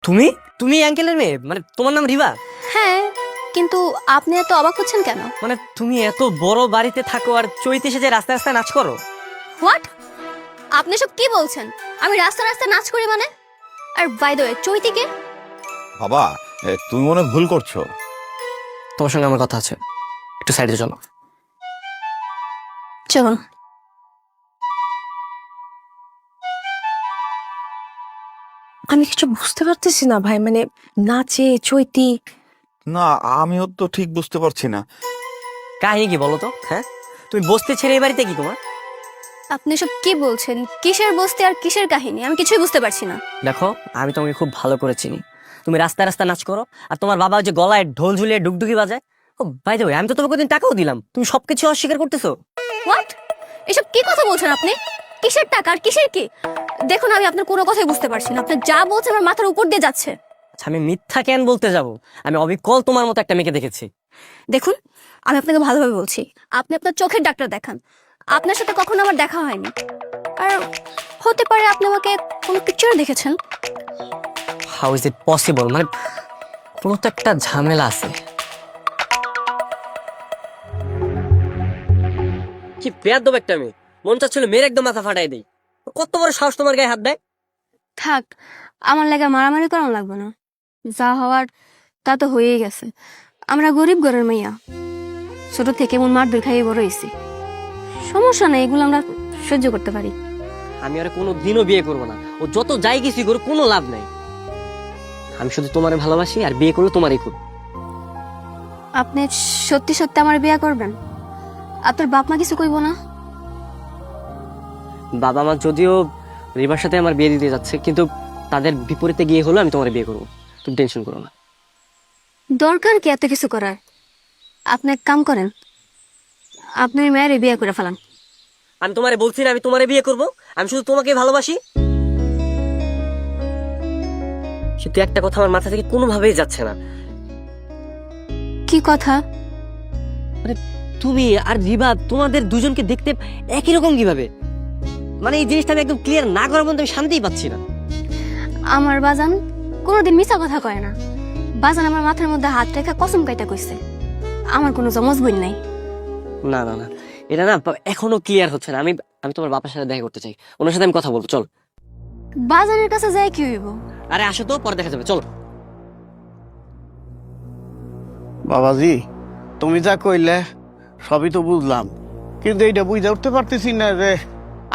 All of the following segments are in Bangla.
তুমি তুমি এই আঙ্কেলের মেয়ে, মানে তোমার নাম রিবা? হ্যাঁ, কিন্তু আপনি এত অবাক হচ্ছেন কেন? মানে তুমি এত বড় বাড়িতে থাকো আর চৈতে এসে যে রাস্তায় রাস্তায় নাচ করো? হোয়াট? আপনি সব কি বলছেন? আমি রাস্তা রাস্তা নাচ করি মানে? আর বাই দ্য ওয়ে, চৈতিকে? বাবা, তুমি মনে হয় ভুল করছো। তোমার সঙ্গে আমার কথা আছে, একটু সাইডে চলো। চলুন। আমি কিছু বুঝতে পারতেছি না ভাই, মানে নাচে চৈতি। না, আমিও তো ঠিক বুঝতে পারছি না। কাহিনী কি বলো তো? হ্যাঁ, তুমি বসতে ছেড়ে এই বাড়িতে কি তোমার? আপনি সব কি বলছেন? কিসের বস্তি আর কিসের কাহিনী? আমি কিছুই বুঝতে পারছি না। দেখো, আমি তোমাকে খুব ভালো করে চিনি। তুমি রাস্তায় রাস্তায় নাচ করো, আর তোমার বাবা ওই যে গলায় ঢোল ঝুলিয়ে ডুগডুগি বাজায়। ও বাই দ্য ওয়ে, আমি তো তোমাকে দিন টাকাও দিলাম, তুমি সবকিছু অস্বীকার করতেছো। হোয়াট? এসব কি কথা বলছেন আপনি? কিসের টাকা আর কিসের কি? দেখুন, আমি আপনার কোনো কথাই বুঝতে পারছি না। আপনি যা বলছেন আমার মাথার উপর দিয়ে যাচ্ছে। আচ্ছা, আমি মিথ্যা কেন বলতে যাব? আমি অবিকল তোমার মতো একটা মেয়েকে দেখেছি। দেখুন, আমি আপনাকে ভালোভাবে বলছি, আপনি আপনার চোখের ডাক্তার দেখান। আপনার সাথে কখনো আমার দেখা হয়নি। আর হতে পারে আপনি আমাকে কোনো পিকচারে দেখেছেন। How is it possible? মানে কোনো তো একটা ঝামেলা আছে। কি বেয়াদব একটা মেয়ে, মন চাচ্ছিল মেয়ের একদম মাথা ফাটাই দেই। কত বড় সাহস তোমার গায়ে হাত দেয়! থাক, আমার লাগে মারামারি করানো লাগবে না। যা হওয়ার তা তো হয়েই গেছে। আমরা গরিব ঘরের মেয়া, ছোট থেকে মন মারধর খাইয়ে বড় হয়েছি। সমস্যা নেই, এগুলো আমরা সহ্য করতে পারি। আমি আর কোনো দিনও বিয়ে করবো না। ও যত যাই কিছু করো, কোনো লাভ নাই। আমি শুধু তোমারে ভালোবাসি, আর বিয়ে করলে তোমারই করবো। আপনি সত্যি সত্যি আমার বিয়ে করবেন? আপনার বাপ মা কিছু কইব না? বাবা মা যদিও রিবার সাথে আমার বিয়ে দিতে যাচ্ছে, কিন্তু তাদের বিপরীতে গিয়ে হলো আমি তোমার বিয়ে করবো। তুমি টেনশন করো না। দরকার কি এত কিছু করার? আপনি এক কাম করেন, আপনি ওই মেয়ের বিয়ে করে ফেলান। আমি তোমারে বলছি না আমি তোমারে বিয়ে করব, আমি শুধু তোমাকে ভালোবাসি। কিন্তু একটা কথা আমার মাথা থেকে কোনোভাবেই যাচ্ছে না। কি কথা? তুমি আর রিবা, তোমাদের দুজনকে দেখতে একই রকম কিভাবে? মানে এই জিনিসটা আমি একদম ক্লিয়ার না করার পর্যন্ত আমি শান্তিই পাচ্ছি না। আমার বাজান কোনোদিন মিছা কথা কয় না। বাজান আমার মাথার মধ্যে হাত রেখা কসম কাইটা কইছে, আমার কোনো জমজ বোন নাই। না না না, এটা না এখনো ক্লিয়ার হচ্ছে না। আমি আমি তোমার বাবার সাথে দেখা করতে চাই, ওনার সাথে আমি কথা বলবো। চল। বাজানের কাছে যাই কি হইব? আরে আসো তো, পরে দেখা যাবে, চলো। বাবাজি, তুমি যা কইলে সবই তো বুঝলাম, কিন্তু এইটা বুঝতে উঠতে পারতেছি না যে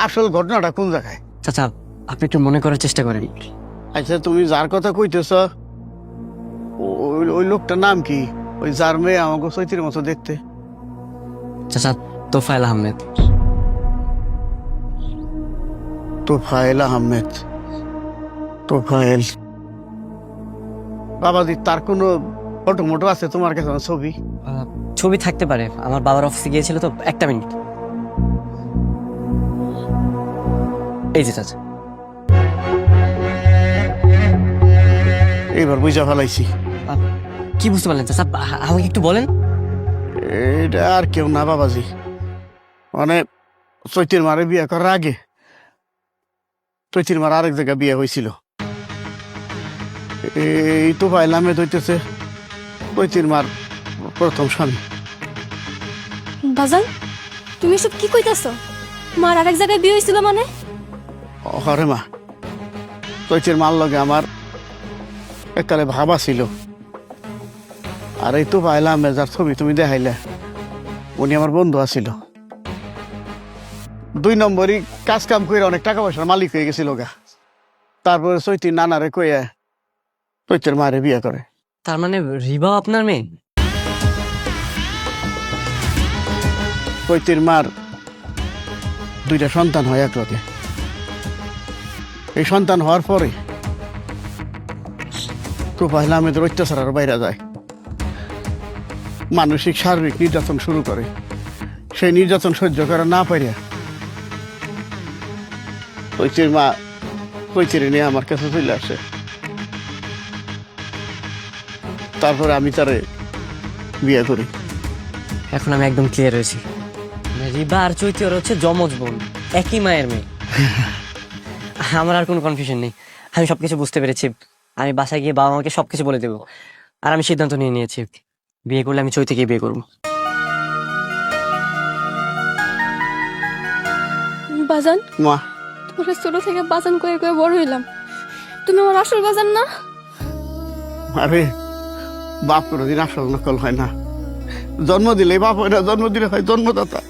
আসল ঘটনাটা কোন জায়গায়। চাচা, আপনি একটু মনে করার চেষ্টা করেন। আচ্ছা, তুমি যার কথা কইতেছ ওই লোকটার নাম কি? ওই যার মেয়ে আমাকে চৈতির মতো দেখতে। চাচা, তোফায়েল আহমেদ। তোফায়েল আহমেদ? তোফায়েল বাবাজি, তার কোনো ফটো মোটো আছে তোমার কাছে? ছবি ছবি থাকতে পারে, আমার বাবার অফিসে গিয়েছিল তো। একটা মিনিট। এই যে চাচা। এইবার বুঝা ফেলাইছি। কি বুঝতে পারলেন চাচা? আমাকে একটু বলেন। এটা আর কেউ না বাবাজি, মানে চৈতির মারে বিয়ে করার আগে চৈতির মার আরেক জায়গায় বিয়ে হয়েছিল। এই তো পাইলামে ধরতেছে চৈতির মার প্রথম স্বামী। বাজান, তুমি সব কি কইতাছ? মার আরেক জায়গায় বিয়ে হয়েছিল মানে? হরে মা, চৈতির মার লগে আমার এককালে ভাবা ছিল। আর এই তো পাইলাম যার ছবি তুমি দেখাইলে, উনি আমার বন্ধু আছিল। 2 নম্বরই কাজ কাম করে অনেক টাকা পয়সার মালিক হয়ে গেছিল গা। তারপরে চৈতির নানারে কইয়া চৈতির মারে বিয়ে করে। তার মানে রিবাও আপনার মেয়ে? চৈতির মার 2টা সন্তান হয় এক লগে। এই সন্তান হওয়ার পরে তো পয়লা আমাদের অত্যাচার আরো বাইরে যায়, মানসিক সার্বিক নির্যাতন শুরু করে। সেই নির্যাতন সহ্য করা না পারিয়া চৈতির মা চৈতির নিয়ে আমার কাছে চলে আসে। তারপরে আমি তারে বিয়ে করি। এখন আমি একদম ক্লিয়ার হয়েছি, রিবা আর চৈতি ওর হচ্ছে যমজ বোন, একই মায়ের মেয়ে। আমার আর কোনো কনফিউশন নেই, আমি সবকিছু বুঝতে পেরেছি। আমি বাসায় গিয়ে বাবা মাকে সবকিছু বলে দেবো। আর আমি সিদ্ধান্ত নিয়ে নিয়েছি, বিয়ে করলে আমি চৈতিকে বিয়ে করবো। বাজান, মা তোরা ছোট থেকে বাজান করে করে বড় হইলাম, তুমি আমার আসল বাজান না? আরে বাপ কোনোদিন আসল নকল হয় না। জন্ম দিলে বাপ হয় না, জন্ম দিলে হয় জন্মদাতা।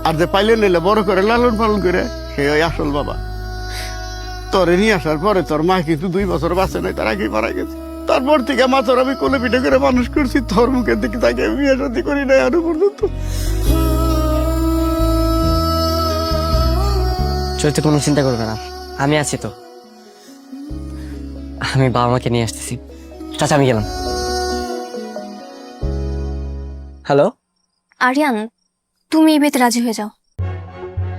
আর যে পাইলে নিলে বড় করে লালন পালন করে সে ওই আসল বাবা। তোরে নিয়ে আসার পরে তোর মা কিন্তু 2 বছর বাঁচে নাই, তার আগেই মারা গেছে। তারপর থেকে মা তোর আমি কোলে পিঠে করে মানুষ করছি, তোর মুখের দিকে তাকে বিয়ে শাদী করি নাই আরো পর্যন্ত। চৈতি কোনো চিন্তা করবে না, আমি আছি তো। আমি বাবা মাকে নিয়ে আসতেছি। চাচা আমি গেলাম। হ্যালো, আরিয়ান, তুমি এই বিয়েতে রাজি হয়ে যাও।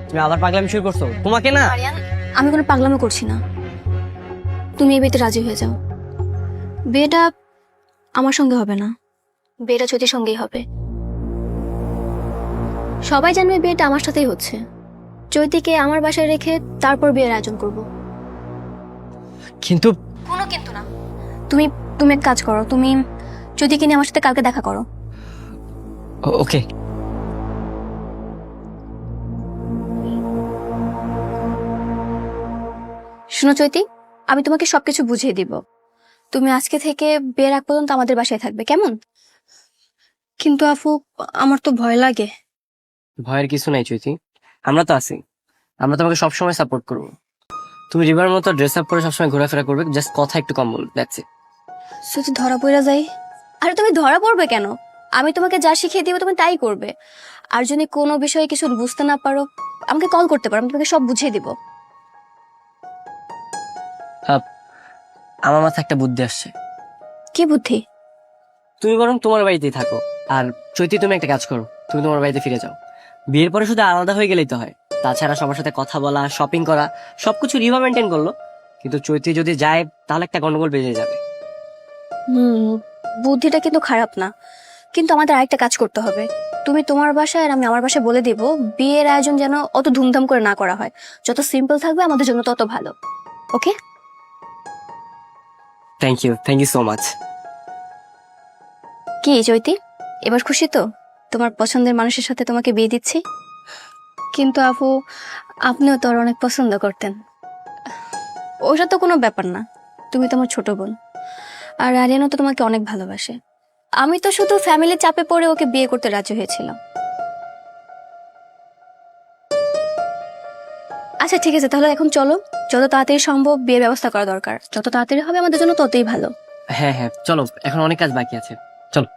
তুমি আবার পাগলামি শুরু করছো? তোমাকে না। আরিয়ান, আমি কোনো পাগলামি করছি না, তুমি এই বিয়েতে রাজি হয়ে যাও। বিয়েটা আমার সঙ্গে হবে না, বিয়েটা চৈতির সঙ্গেই হবে। সবাই জানবে বিয়েটা আমার সাথেই হচ্ছে। চৈতিকে আমার বাসায় রেখে তারপর বিয়ের আয়োজন করব। কিন্তু কোনো কিন্তু না, তুমি তুমি এক কাজ করো, তুমি চৈতিকে নিয়ে আমার সাথে কালকে দেখা করো। ওকে। শোনো চৈতি, আমি তোমাকে সবকিছু বুঝিয়ে দিব। তুমি আজকে থেকে বিয়ের আগ পর্যন্ত আমাদের বাসায় থাকবে, কেমন? কিন্তু আফু, আমার তো ভয় লাগে। ভয়ের কিছু নাই চৈতি, আমরা তো আছি। আমরা তোমাকে সবসময় সাপোর্ট করবো। তুমি রিভার মতো ড্রেস আপ করে সবসময় ঘোরাফেরা করবে, জাস্ট কথা একটু কম বলবে, দ্যাটস ইট। যদি ধরা পড়া যাই? আরে তুমি ধরা পড়বে কেন? আমি তোমাকে যা শিখিয়ে দিব তুমি তাই করবে। আর যদি কোনো বিষয়ে কিছু বুঝতে না পারো, আমাকে কল করতে পারো, আমি তোমাকে সব বুঝিয়ে দিব। আমার মাথায় একটা বুদ্ধি আসছে। কি বুদ্ধি? তুমি বরং তোমার বাড়িতেই থাকো, আর চৈতি তুমি একটা কাজ করো, তুমি তোমার বাড়িতে ফিরে যাও। বিয়ের পরে শুধু আলাদা হয়ে গেলেই তো হয়। তাছাড়া সবার সাথে কথা বলা, শপিং করা, সবকিছু রিভা মেনটেন করলো। কিন্তু চৈতি যদি যায় তাহলে একটা গন্ডগোল বেজে যাবে। বুদ্ধিটা কিন্তু খারাপ না, কিন্তু আমাদের আরেকটা কাজ করতে হবে। তুমি তোমার বাসায় আর আমি আমার বাসায় বলে দিব, বিয়ের আয়োজন যেন অত ধুমধাম করে না করা হয়। যত সিম্পল থাকবে আমাদের জন্য তত ভালো। Okay? Thank you so much. কি চৈতি, এবার খুশি তো? তোমার পছন্দের মানুষের সাথে তোমাকে বিয়ে দিচ্ছি। কিন্তু আপু, আপনিও তো আর অনেক পছন্দ করতেন। ওটা তো কোনো ব্যাপার না, তুমি তোমার ছোট বোন। আর আরিয়ানও তো তোমাকে অনেক ভালোবাসে। আমি তো শুধু ফ্যামিলির চাপে পড়ে ওকে বিয়ে করতে রাজি হয়েছিলাম। আচ্ছা ঠিক আছে, তাহলে এখন চলো। যত তাড়াতাড়ি সম্ভব বিয়ের ব্যবস্থা করা দরকার। যত তাড়াতাড়ি হবে আমাদের জন্য ততই ভালো। হ্যাঁ হ্যাঁ, চলো, এখন অনেক কাজ বাকি আছে, চলো।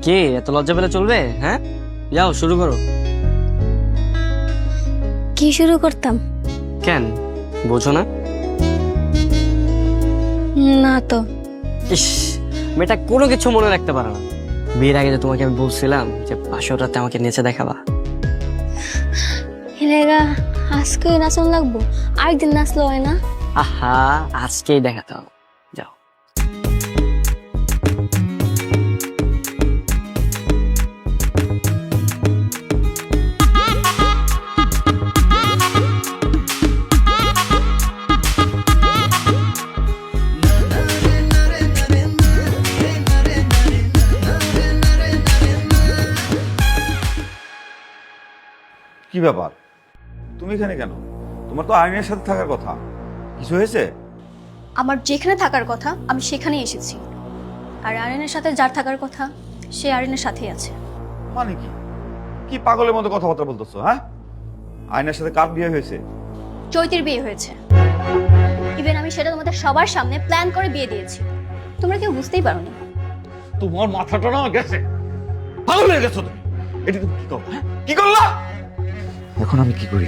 কে এত লজ্জা পেলে চলবে? হ্যাঁ, যাও শুরু করো। কি শুরু করতাম? কেন বোঝো না? না তো। ইস, মেয়েটা কোনো কিছু মনে রাখতে পারে না। বিয়ের আগে যে তোমাকে আমি বলছিলাম যে পাশের রাতে আমাকে নেচে দেখাবা। হেলেগা, আজকে নাচন লাগবো? আরেকদিন নাচলে হয় না? আহা, আজকেই দেখাতে হবে, যাও। কি ব্যাপার, তুমি এখানে কেন? তোমার তো আইনের সাথে থাকার কথা, কিছু হয়েছে? আমার যেখানে থাকার কথা আমি সেখানেই এসেছি। আর আরিনের সাথে যার থাকার কথা সে আরিনের সাথেই আছে। মানে কি? কি পাগলের মতো কথাবার্তা বলতেছো? হ্যাঁ, আইনের সাথে কার বিয়ে হয়েছে? চৈতির বিয়ে হয়েছে। ইভেন আমি সেটা তোমাদের সবার সামনে প্ল্যান করে বিয়ে দিয়েছি, তোমরা কেউ বুঝতেই পারোনি। তোমার মাথাটা না গেছে, পাগল হয়ে গেছো তুমি। এটা তুমি কি করো? হ্যাঁ, কি করলা? এখন আমি কি করি?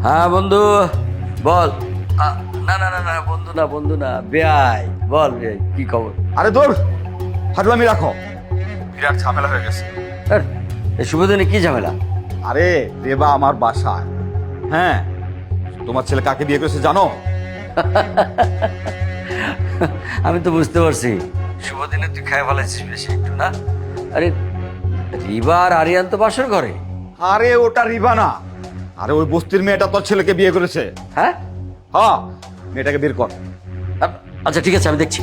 হ্যাঁ বন্ধু বল। না না না না বন্ধু না বেয়াই, বল বেয়াই কি খবর? আরে তোর হাজলামি রাখো, বিরাট ঝামেলা হয়ে গেছে। এই শুভ দিনে কি ঝামেলা? আরে রেবা আমার বাসায়। হ্যাঁ, তোমার ছেলে কাকে বিয়ে করেছে জানো? আমি তো বুঝতে পারছি, শুভ দিনে তুই খাই ফেলাইছিস বেশি একটু না? আরে রিবা আর আরিয়ান তো বাসর ঘরে। আরে ওটা রিবা না, আরে ওই বস্তির মেয়েটা তোর ছেলেকে বিয়ে করেছে। হ্যাঁ, হ্যাঁ, মেয়েটাকে বের কর। আচ্ছা ঠিক আছে, আমি দেখছি।